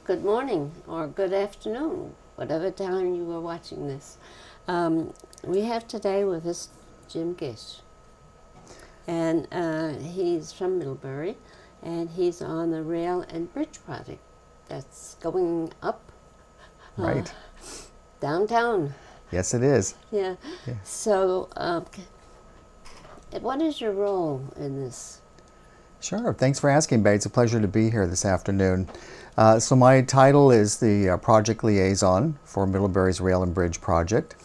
Good morning or good afternoon, whatever time you are watching this. We have today with us Jim Gish, and he's from Middlebury, and he's on the rail and bridge project that's going up Right. downtown. Yes, it is. Yeah. Yeah. So, what is your role in this? Sure. Thanks for asking, Betty. It's a pleasure to be here this afternoon. So my title is the project liaison for Middlebury's Rail and Bridge project.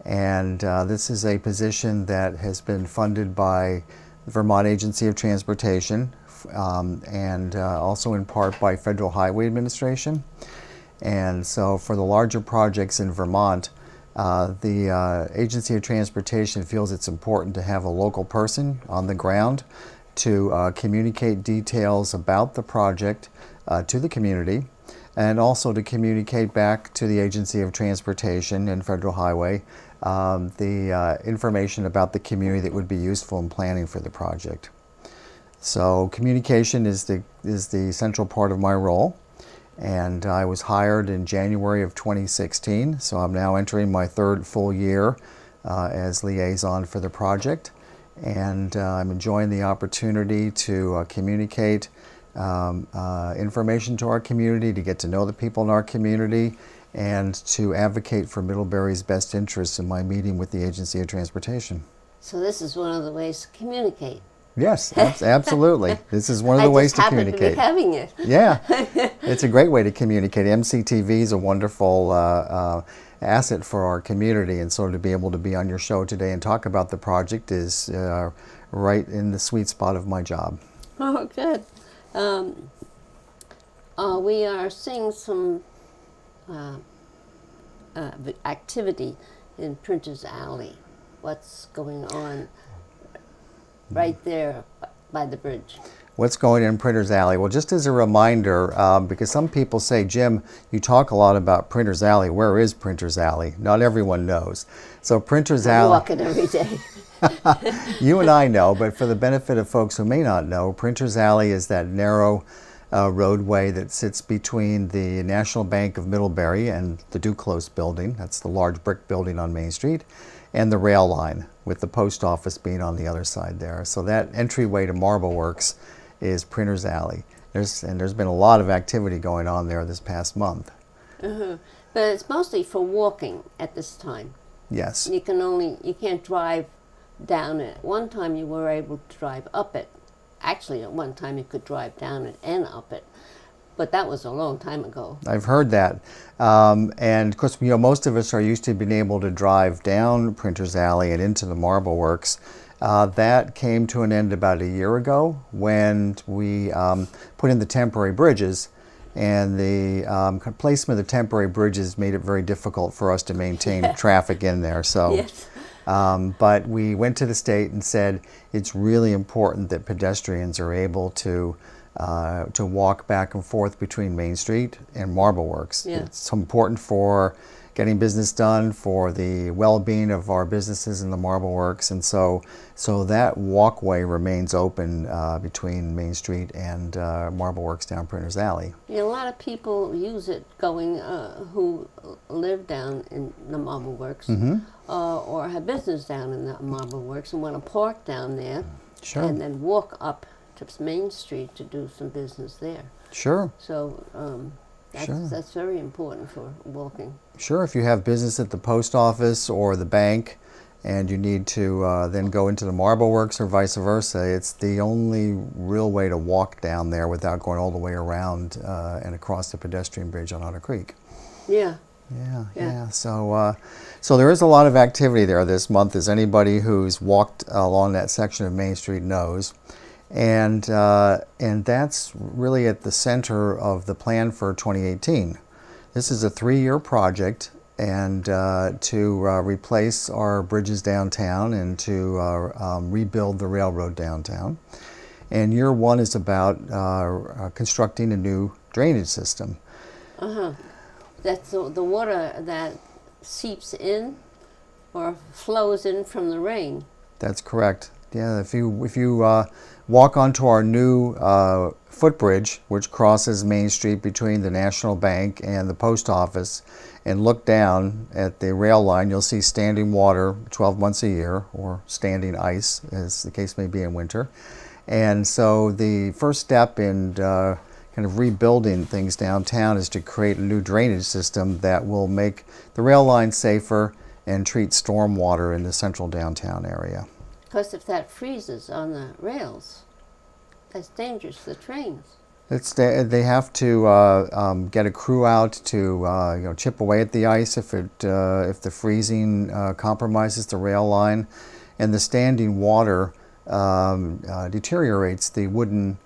And this is a position that has been funded by the Vermont Agency of Transportation and also in part by Federal Highway Administration. And so for the larger projects in Vermont, the Agency of Transportation feels it's important to have a local person on the ground to communicate details about the project to the community, and also to communicate back to the Agency of Transportation and Federal Highway the information about the community that would be useful in planning for the project. So communication is the central part of my role, and I was hired in January of 2016, so I'm now entering my third full year as liaison for the project. And I'm enjoying the opportunity to communicate information to our community, to get to know the people in our community, and to advocate for Middlebury's best interests in my meeting with the Agency of Transportation. So this is one of the ways to communicate. Yes, absolutely. This is one of the ways to communicate. I just happen to be having it. Yeah, it's a great way to communicate. MCTV is a wonderful asset for our community, and so to be able to be on your show today and talk about the project is right in the sweet spot of my job. Oh, good. We are seeing some activity in Printers Alley. What's going on right there by the bridge? What's going on in Printers Alley? Well, just as a reminder, because some people say, Jim, you talk a lot about Printers Alley. Where is Printers Alley? Not everyone knows. So Printers Alley. I walk it every day. You and I know, but for the benefit of folks who may not know, Printers Alley is that narrow roadway that sits between the National Bank of Middlebury and the Duclos building. That's the large brick building on Main Street, and the rail line, with the post office being on the other side there. So that entryway to Marble Works is Printers Alley. There's been a lot of activity going on there this past month. But it's mostly for walking at this time. Yes. You can't drive down it. One time you were able to drive up it. Actually, at one time you could drive down it and up it. But that was a long time ago. I've heard that. And of course, most of us are used to being able to drive down Printers Alley and into the Marble Works. That came to an end about a year ago when we put in the temporary bridges, and the placement of the temporary bridges made it very difficult for us to maintain traffic in there. So, Yes. but we went to the state and said it's really important that pedestrians are able to walk back and forth between Main Street and Marble Works. Yeah. It's important for getting business done, for the well-being of our businesses in the Marble Works, and so that walkway remains open between Main Street and Marble Works down Printers Alley. Yeah, a lot of people use it going who live down in the Marble Works or have business down in the Marble Works and want to park down there Sure. and then walk up to Main Street to do some business there. Sure. So that's very important for walking. Sure, if you have business at the post office or the bank and you need to then go into the Marble Works or vice versa, it's the only real way to walk down there without going all the way around and across the pedestrian bridge on Otter Creek. Yeah. Yeah. So there is a lot of activity there this month, as anybody who's walked along that section of Main Street knows. And that's really at the center of the plan for 2018. This is a 3-year project, and to replace our bridges downtown and to rebuild the railroad downtown. And year 1 is about constructing a new drainage system. That's the water that seeps in or flows in from the rain. That's correct. Yeah, if you walk onto our new footbridge, which crosses Main Street between the National Bank and the post office, and look down at the rail line, you'll see standing water 12 months a year, or standing ice, as the case may be in winter. And so the first step in kind of rebuilding things downtown is to create a new drainage system that will make the rail line safer and treat stormwater in the central downtown area. Because if that freezes on the rails, that's dangerous to the trains. They have to get a crew out to chip away at the ice if the freezing compromises the rail line, and the standing water deteriorates the wooden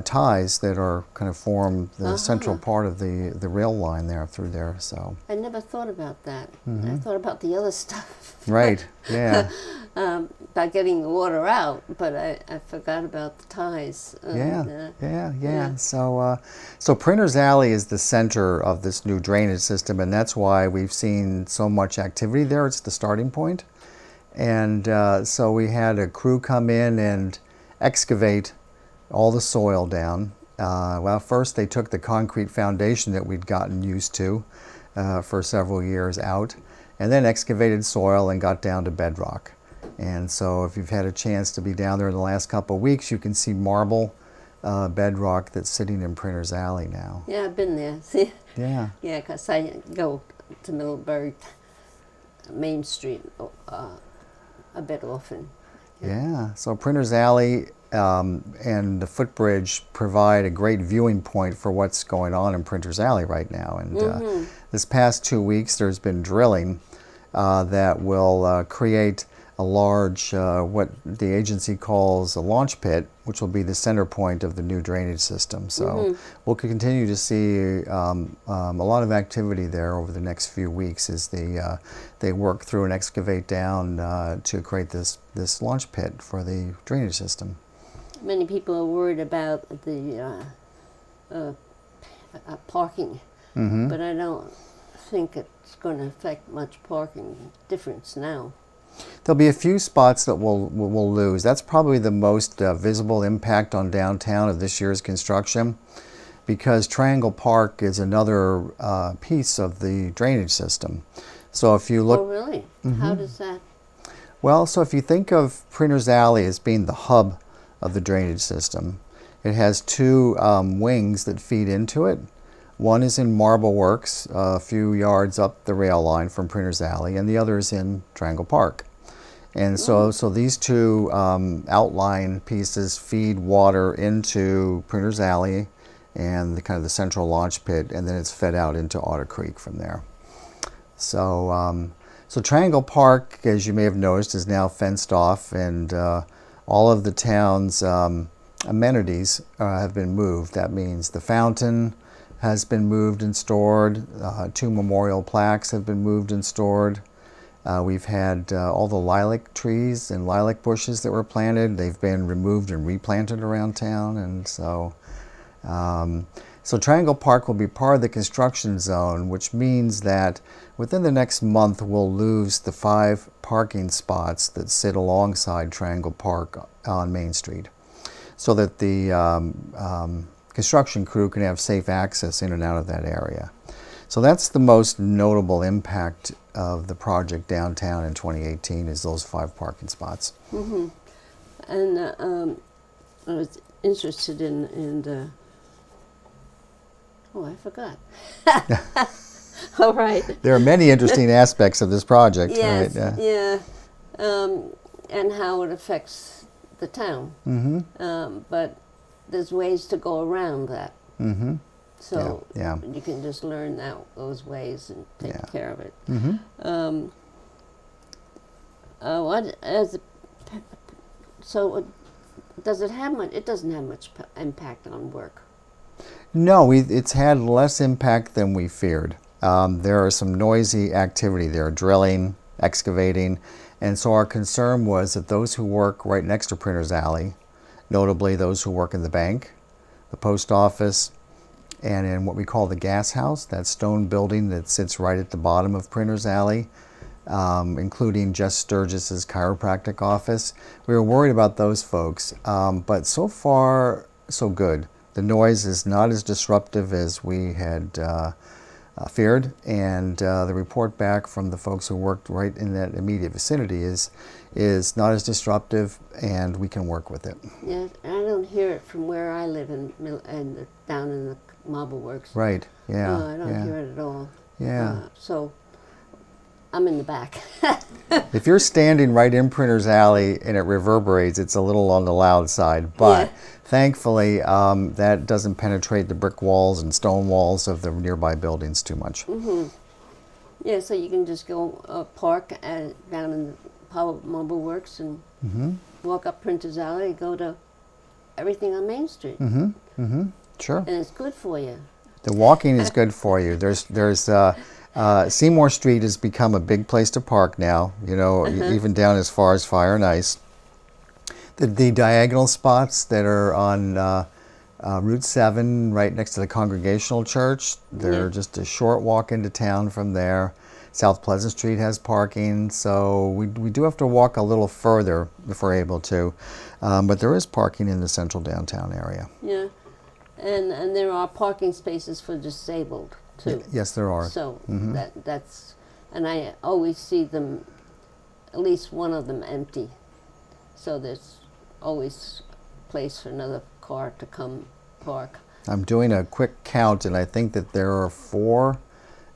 ties that are kind of form the central part of the rail line there through there. So I never thought about that. I thought about the other stuff. Right. Yeah. By getting the water out, but I forgot about the ties. Yeah. So Printer's Alley is the center of this new drainage system, and that's why we've seen so much activity there. It's the starting point. And so we had a crew come in and excavate all the soil down. Well, first they took the concrete foundation that we'd gotten used to for several years out, and then excavated soil and got down to bedrock. And so if you've had a chance to be down there in the last couple of weeks, you can see marble bedrock that's sitting in Printer's Alley now. Yeah, I've been there. See? Yeah. Yeah, because I go to Middlebury Main Street a bit often. Yeah, so Printer's Alley and the footbridge provide a great viewing point for what's going on in Printer's Alley right now. And this past 2 weeks, there's been drilling that will create a large, what the agency calls a launch pit, which will be the center point of the new drainage system. So we'll continue to see a lot of activity there over the next few weeks as they work through and excavate down to create this launch pit for the drainage system. Many people are worried about the parking, but I don't think it's going to affect much parking difference now. There'll be a few spots that we'll lose. That's probably the most visible impact on downtown of this year's construction, because Triangle Park is another piece of the drainage system. So if you look... Oh, really? How does that... Well, so if you think of Printer's Alley as being the hub of the drainage system, it has two wings that feed into it. One is in Marble Works, a few yards up the rail line from Printer's Alley, and the other is in Triangle Park. And so these two outline pieces feed water into Printer's Alley and the kind of the central launch pit, and then it's fed out into Otter Creek from there. So Triangle Park, as you may have noticed, is now fenced off, and all of the town's amenities have been moved. That means the fountain has been moved and stored. 2 memorial plaques have been moved and stored. We've had all the lilac trees and lilac bushes that were planted. They've been removed and replanted around town, and so Triangle Park will be part of the construction zone, which means that within the next month we'll lose the 5 parking spots that sit alongside Triangle Park on Main Street, so that the construction crew can have safe access in and out of that area. So that's the most notable impact of the project downtown in 2018, is those 5 parking spots. And I was interested in the... Oh, I forgot. All right. There are many interesting aspects of this project. Yes, right? yeah. And how it affects the town. But there's ways to go around that. So you can just learn those ways and take care of it. So does it have much? It doesn't have much impact on work. No, it's had less impact than we feared. There are some noisy activity there, drilling, excavating, and so our concern was that those who work right next to Printer's Alley, notably those who work in the bank, the post office, and in what we call the gas house, that stone building that sits right at the bottom of Printer's Alley, including Jess Sturgis's chiropractic office. We were worried about those folks, but so far, so good. The noise is not as disruptive as we had feared, and the report back from the folks who worked right in that immediate vicinity is not as disruptive, and we can work with it. Yeah, I don't hear it from where I live down in the Marble Works. Right, yeah. No, I don't hear it at all. Yeah. So I'm in the back. If you're standing right in Printer's Alley and it reverberates, it's a little on the loud side, but Yeah. thankfully that doesn't penetrate the brick walls and stone walls of the nearby buildings too much. Mm-hmm. Yeah, so you can just go park down in the Marble Works and walk up Printer's Alley, go to everything on Main Street. Sure. And it's good for you. The walking is good for you. There's Seymour Street has become a big place to park now, you know, even down as far as Fire and Ice. The diagonal spots that are on Route 7 right next to the Congregational Church, they're just a short walk into town from there. South Pleasant Street has parking, so we do have to walk a little further if we're able to, but there is parking in the central downtown area. Yeah, and there are parking spaces for disabled too. Yes, there are. So that's, and I always see them, at least one of them empty. So there's always a place for another car to come park. I'm doing a quick count, and I think that there are 4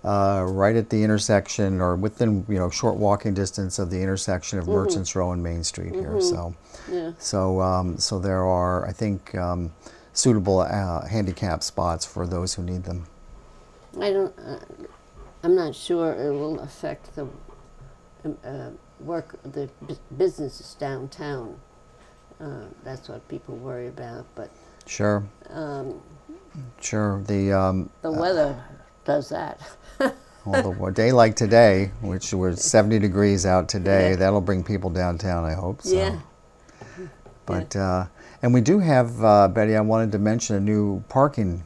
right at the intersection, or within short walking distance of the intersection of Merchants Row and Main Street here. So, Yeah. so there are, I think, suitable handicap spots for those who need them. I'm not sure it will affect the businesses downtown. That's what people worry about, but Sure. Sure. the weather does that. Well, a day like today, which was 70 degrees out today, that'll bring people downtown, I hope. So. Yeah. But and we do have, Betty, I wanted to mention a new parking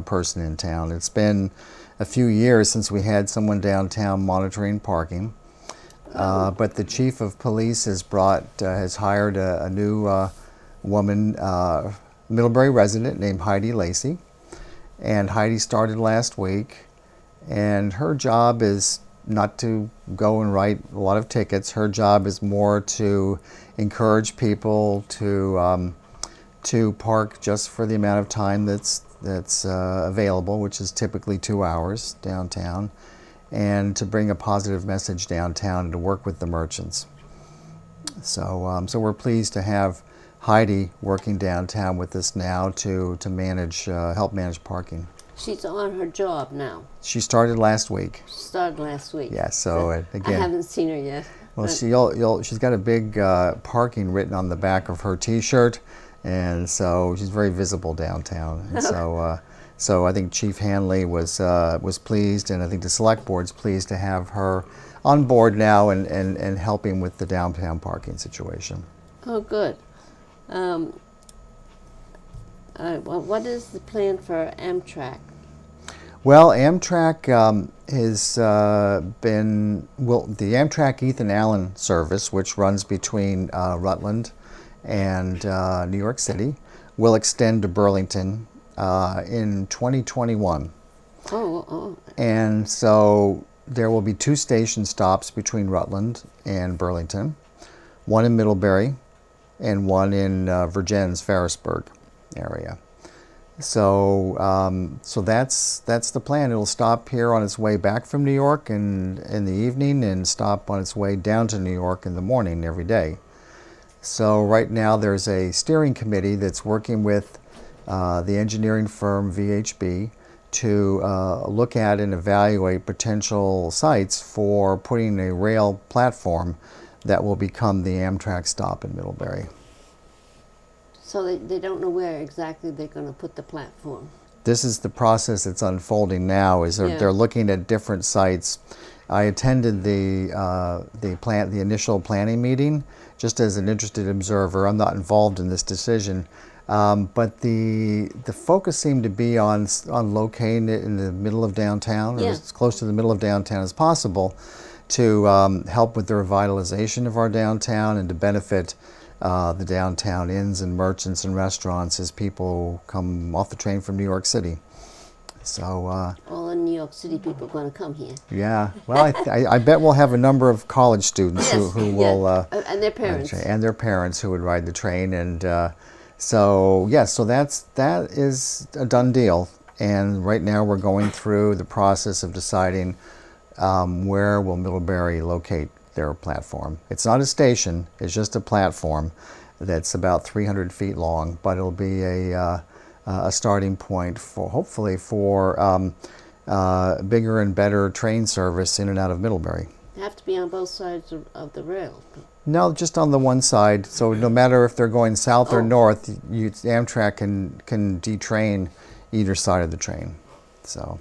person in town. It's been a few years since we had someone downtown monitoring parking, but the chief of police has hired a new woman, Middlebury resident named Heidi Lacey, and Heidi started last week, and her job is not to go and write a lot of tickets. Her job is more to encourage people to park just for the amount of time that's available, which is typically 2 hours downtown, and to bring a positive message downtown and to work with the merchants. So we're pleased to have Heidi working downtown with us now to help manage parking. She's on her job now. She started last week. She started last week. Yeah, so again, I haven't seen her yet. well, she's got a big parking written on the back of her T-shirt, and so she's very visible downtown. And so I think Chief Hanley was pleased, and I think the select board's pleased to have her on board now and helping with the downtown parking situation. Oh, good. What is the plan for Amtrak? Well, Amtrak has been the Amtrak Ethan Allen service, which runs between Rutland and New York City, will extend to Burlington in 2021. Oh. And so there will be 2 station stops between Rutland and Burlington, one in Middlebury and one in Virgins, Ferrisburg area. So that's the plan. It'll stop here on its way back from New York in the evening, and stop on its way down to New York in the morning every day. So right now there's a steering committee that's working with the engineering firm VHB to look at and evaluate potential sites for putting a rail platform that will become the Amtrak stop in Middlebury. So they don't know where exactly they're going to put the platform. This is the process that's unfolding now. They're looking at different sites. I attended the initial planning meeting just as an interested observer. I'm not involved in this decision, but the focus seemed to be on locating it in the middle of downtown, or as close to the middle of downtown as possible, to help with the revitalization of our downtown and to benefit the downtown inns and merchants and restaurants as people come off the train from New York City. So all the New York City people are going to come here. yeah, well, I bet we'll have a number of college students who will and their parents who would ride the train, and so yes, so that is a done deal. And right now we're going through the process of deciding where will Middlebury locate their platform. It's not a station; it's just a platform that's about 300 feet long, but it'll be a starting point for hopefully for bigger and better train service in and out of Middlebury. They have to be on both sides of the rail. No, just on the one side. So no matter if they're going south or north, Amtrak can detrain either side of the train. So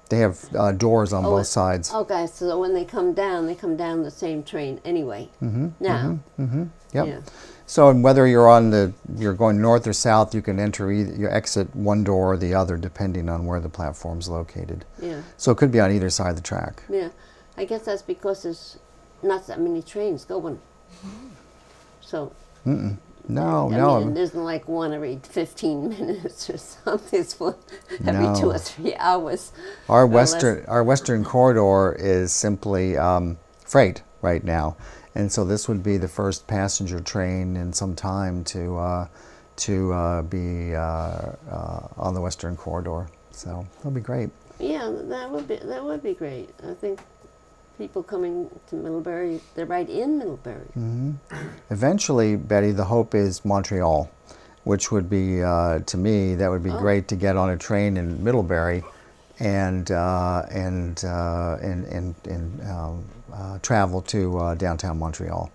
they have doors on both sides. Okay, so when they come down the same train anyway. Now. Yep. Yeah. So whether you're going north or south, you can you exit one door or the other depending on where the platform's located. Yeah. So it could be on either side of the track. Yeah. I guess that's because there's not that many trains going. So. No, I mean, it isn't like one every 15 minutes or something. It's one every 2 or 3 hours. Our western corridor is simply freight right now, and so this would be the first passenger train in some time to be on the western corridor. So that'll be great. Yeah, that would be great. I think people coming to Middlebury, they're right in Middlebury. Eventually, Betty, the hope is Montreal, which would be, to me, that would be great to get on a train in Middlebury and travel to downtown Montreal.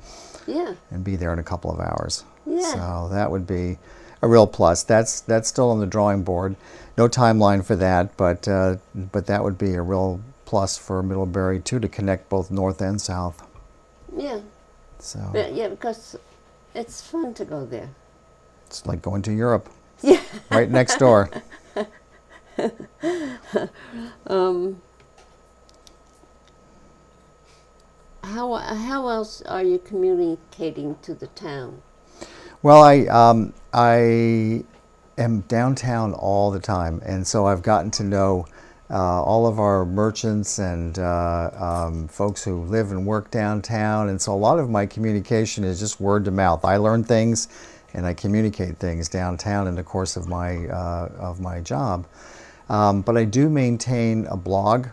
Yeah. And be there in a couple of hours. Yeah. So that would be a real plus. That's still on the drawing board. No timeline for that, but that would be a real plus for Middlebury too, to connect both north and south. Yeah. So. Yeah, because it's fun to go there. It's like going to Europe. Yeah. Right next door. How else are you communicating to the town? Well, I am downtown all the time, and so I've gotten to know all of our merchants and folks who live and work downtown, and so a lot of my communication is just word to mouth. I learn things and I communicate things downtown in the course of my job. But I do maintain a blog,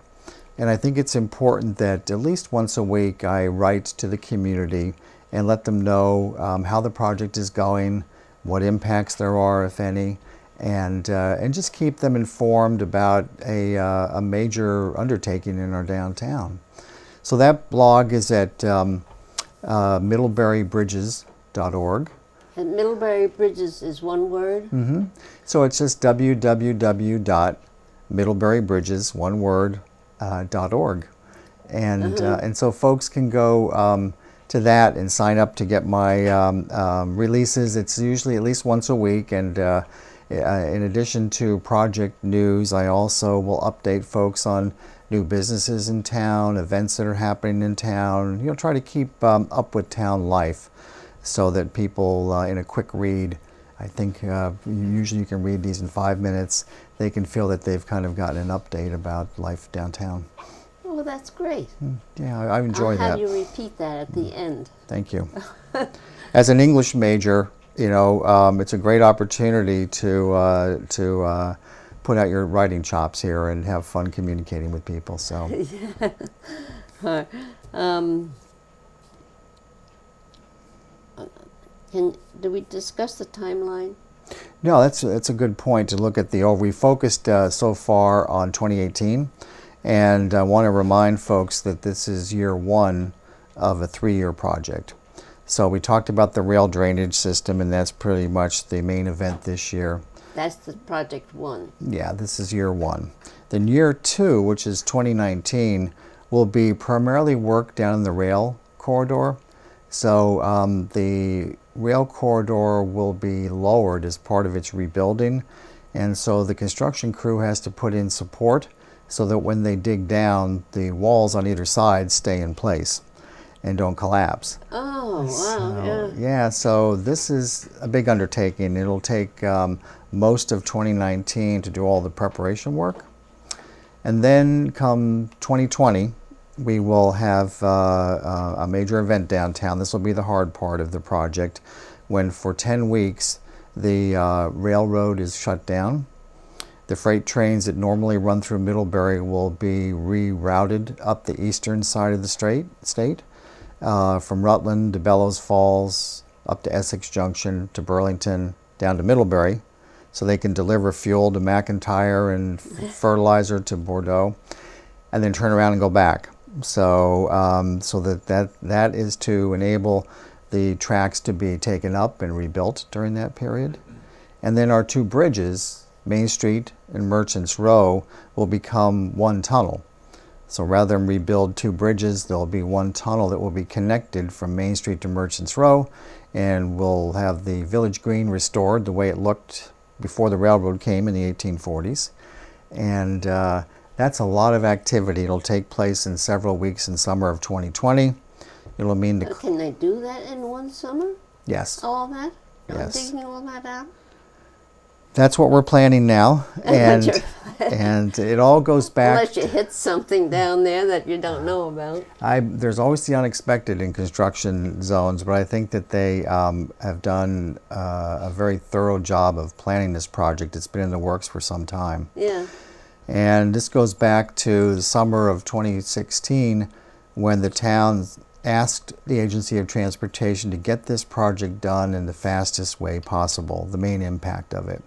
and I think it's important that at least once a week I write to the community and let them know how the project is going, what impacts there are, if any, and just keep them informed about a major undertaking in our downtown. So that blog is at middleburybridges.org. And Middlebury Bridges is one word? Mm-hmm. So it's just www.middleburybridges, one word, .org. And so folks can go to that and sign up to get my releases. It's usually at least once a week, and in addition to project news, I also will update folks on new businesses in town, events that are happening in town. Try to keep up with town life so that people in a quick read, I think usually you can read these in 5 minutes, they can feel that they've kind of gotten an update about life downtown. Oh, that's great. Yeah, I enjoy that. I'll have you repeat that at the end. Thank you. As an English major, it's a great opportunity to put out your writing chops here and have fun communicating with people. So. Yeah. Do we discuss the timeline? No, that's a good point to look at we focused so far on 2018, and I want to remind folks that this is year one of a 3-year project. So we talked about the rail drainage system, and that's pretty much the main event this year. That's the project one. Yeah, this is year one. Then year two, which is 2019, will be primarily work down in the rail corridor. So the rail corridor will be lowered as part of its rebuilding, and so the construction crew has to put in support so that when they dig down, the walls on either side stay in place and don't collapse. Oh, wow, So, yeah. yeah, so this is a big undertaking. It'll take most of 2019 to do all the preparation work. And then come 2020, we will have a major event downtown. This will be the hard part of the project, when for 10 weeks the railroad is shut down. The freight trains that normally run through Middlebury will be rerouted up the eastern side of the state, from Rutland to Bellows Falls, up to Essex Junction, to Burlington, down to Middlebury, so they can deliver fuel to McIntyre and fertilizer to Bordeaux, and then turn around and go back. So, that is to enable the tracks to be taken up and rebuilt during that period. And then our two bridges, Main Street and Merchants Row, will become one tunnel. So rather than rebuild two bridges, there'll be one tunnel that will be connected from Main Street to Merchants Row, and we'll have the Village Green restored the way it looked before the railroad came in the 1840s. And that's a lot of activity. It'll take place in several weeks in summer of 2020. It'll mean Can they do that in one summer? Yes. All that? Yes. Digging all that out? That's what we're planning now, and it all goes back. Unless you hit something down there that you don't know about. There's always the unexpected in construction zones, but I think that they have done a very thorough job of planning this project. It's been in the works for some time. Yeah. And this goes back to the summer of 2016, when the town asked the Agency of Transportation to get this project done in the fastest way possible, the main impact of it.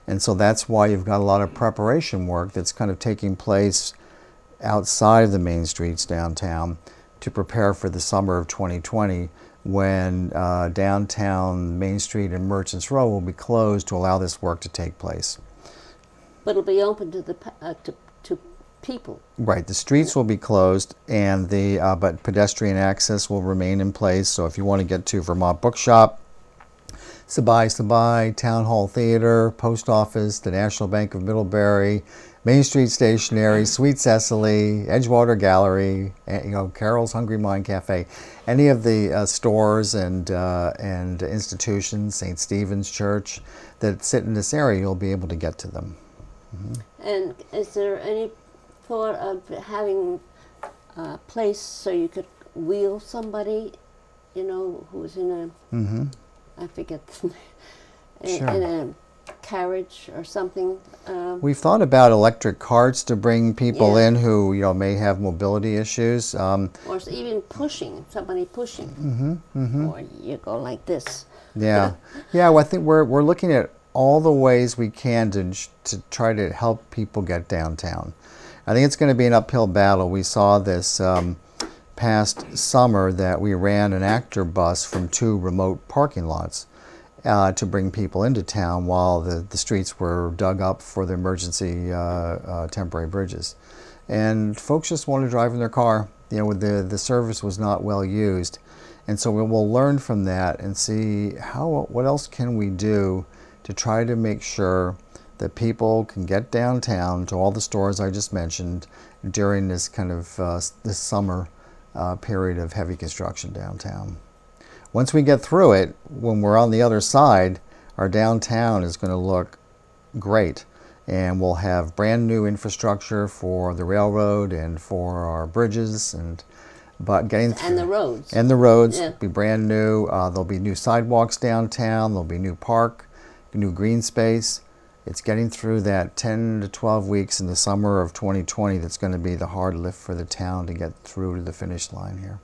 And so that's why you've got a lot of preparation work that's kind of taking place outside of the main streets downtown to prepare for the summer of 2020, when downtown Main Street and Merchants Row will be closed to allow this work to take place. But it'll be open to the to people. Right, the streets will be closed, and but pedestrian access will remain in place. So if you want to get to Vermont Bookshop, Sabai, Town Hall Theater, Post Office, the National Bank of Middlebury, Main Street Stationery, Sweet Cecily, Edgewater Gallery, Carol's Hungry Mind Cafe, any of the stores and institutions, St. Stephen's Church, that sit in this area, you'll be able to get to them. Mm-hmm. And is there any thought of having a place so you could wheel somebody, who's in a, Mm-hmm. I forget the name, Sure. in a carriage or something? We've thought about electric carts to bring people Yeah. in who may have mobility issues. Or even somebody pushing. Mm-hmm, mm-hmm. Or you go like this. Yeah, well, I think we're looking at all the ways we can to try to help people get downtown. I think it's going to be an uphill battle. We saw this past summer that we ran an actor bus from two remote parking lots to bring people into town while the streets were dug up for the emergency temporary bridges. And folks just wanted to drive in their car. The service was not well used. And so we'll learn from that and see what else can we do to try to make sure that people can get downtown to all the stores I just mentioned during this kind of this summer period of heavy construction downtown. Once we get through it, when we're on the other side, our downtown is going to look great, and we'll have brand new infrastructure for the railroad and for our bridges, and the roads Yeah. be brand new. There'll be new sidewalks downtown. There'll be new park, new green space. It's getting through that 10 to 12 weeks in the summer of 2020 that's going to be the hard lift for the town to get through to the finish line here.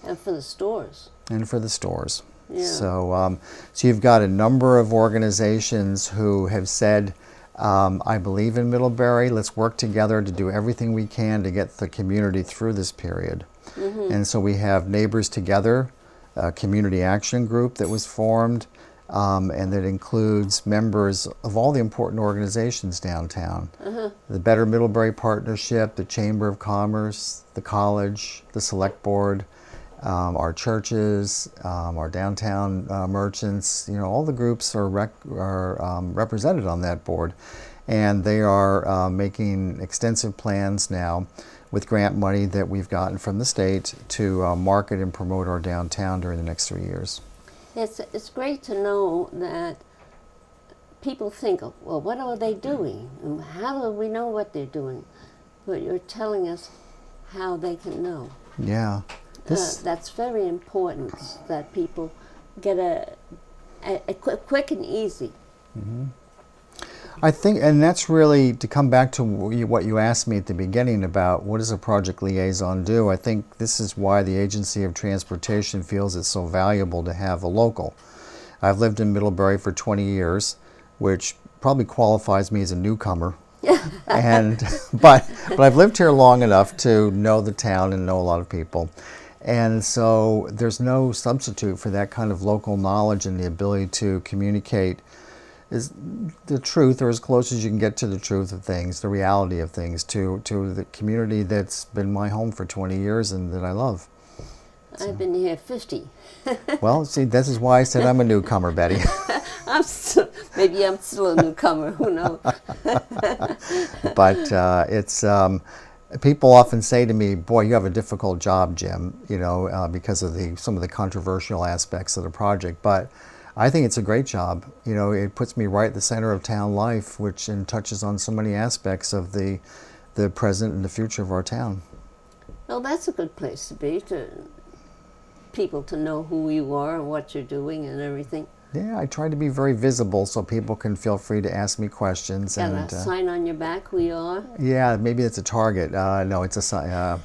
And for the stores. And for the stores. Yeah. So you've got a number of organizations who have said, I believe in Middlebury. Let's work together to do everything we can to get the community through this period. Mm-hmm. And so we have Neighbors Together, a community action group that was formed, and that includes members of all the important organizations downtown. Uh-huh. The Better Middlebury Partnership, the Chamber of Commerce, the college, the Select Board, our churches, our downtown merchants. All the groups are represented on that board. and they are making extensive plans now with grant money that we've gotten from the state to market and promote our downtown during the next 3 years. It's great to know that people think, well, what are they doing? And how do we know what they're doing? But you're telling us how they can know. Yeah. That's very important, that people get a quick and easy. Mm-hmm. I think, and that's really to come back to what you asked me at the beginning about what does a project liaison do. I think this is why the Agency of Transportation feels it's so valuable to have a local. I've lived in Middlebury for 20 years, which probably qualifies me as a newcomer. but I've lived here long enough to know the town and know a lot of people. And so there's no substitute for that kind of local knowledge and the ability to communicate is the truth, or as close as you can get to the truth of things, the reality of things, to the community that's been my home for 20 years and that I love. I've been here 50. Well, see, this is why I said I'm a newcomer, Betty. Maybe I'm still a newcomer, who knows? But it's people often say to me, boy, you have a difficult job, Jim, because of some of the controversial aspects of the project. But I think it's a great job. It puts me right at the center of town life, which touches on so many aspects of the present and the future of our town. Well, that's a good place to be, people to know who you are and what you're doing and everything. Yeah, I try to be very visible so people can feel free to ask me questions. Got a sign on your back, who you are? Yeah, maybe it's a target. No, it's a sign.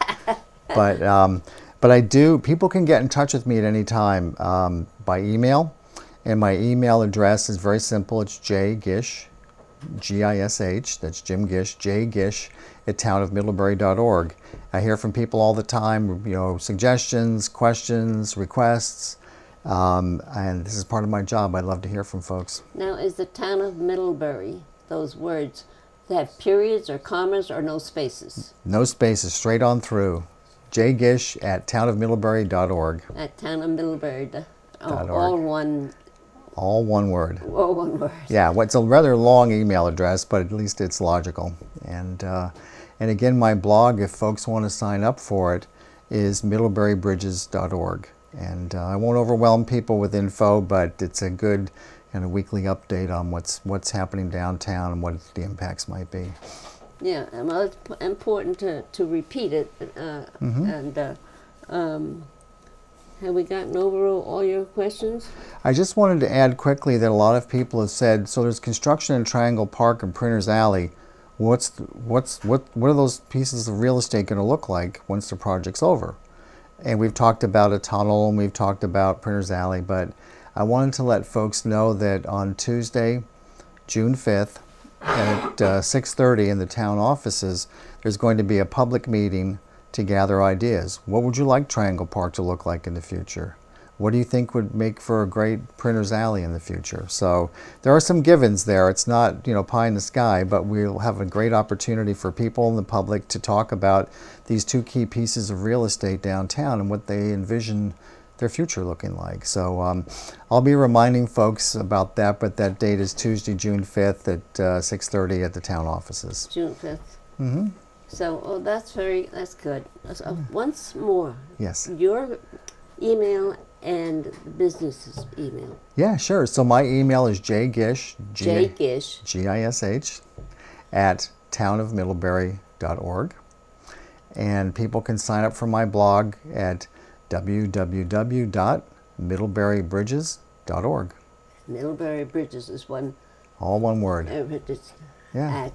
But I do, people can get in touch with me at any time by email. And my email address is very simple. It's jgish, G-I-S-H, that's Jim Gish, jgish at townofmiddlebury.org. I hear from people all the time, suggestions, questions, requests, and this is part of my job. I love to hear from folks. Now, is the town of Middlebury, those words, they have periods or commas or no spaces? No spaces, straight on through. jgish at townofmiddlebury.org. At townofmiddlebury.org. All one. All one word. All one word. Yeah, it's a rather long email address, but at least it's logical. And again, my blog, if folks want to sign up for it, is middleburybridges.org. And I won't overwhelm people with info, but it's a good kind of weekly update on what's happening downtown and what the impacts might be. Yeah, well, it's important to repeat it. Have we gotten over all your questions? I just wanted to add quickly that a lot of people have said, so there's construction in Triangle Park and Printers Alley. What are those pieces of real estate going to look like once the project's over? And we've talked about a tunnel and we've talked about Printers Alley, but I wanted to let folks know that on Tuesday, June 5th at 6:30 in the town offices, there's going to be a public meeting to gather ideas. What would you like Triangle Park to look like in the future? What do you think would make for a great Printers Alley in the future? So there are some givens there. It's not, pie in the sky, but we'll have a great opportunity for people in the public to talk about these two key pieces of real estate downtown and what they envision their future looking like. So I'll be reminding folks about that, but that date is Tuesday, June 5th at 6:30 at the town offices. June 5th. Mm-hmm. So, that's good. So, once more. Yes. Your email and the business's email. Yeah, sure. So my email is jgish, jgish, G-I-S-H, at townofmiddlebury.org. And people can sign up for my blog at www.middleburybridges.org. Middlebury Bridges is one. All one word. Yeah.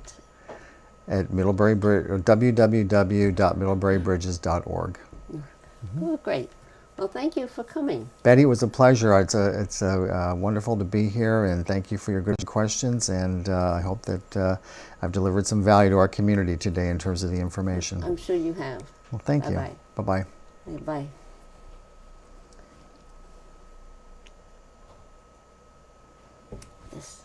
At www.middleburybridges.org. Mm-hmm. Oh, great. Well, thank you for coming. Betty, it was a pleasure. It's wonderful to be here, and thank you for your good questions. And I hope that I've delivered some value to our community today in terms of the information. I'm sure you have. Well, thank you. Bye-bye. Bye-bye. Bye. Yes.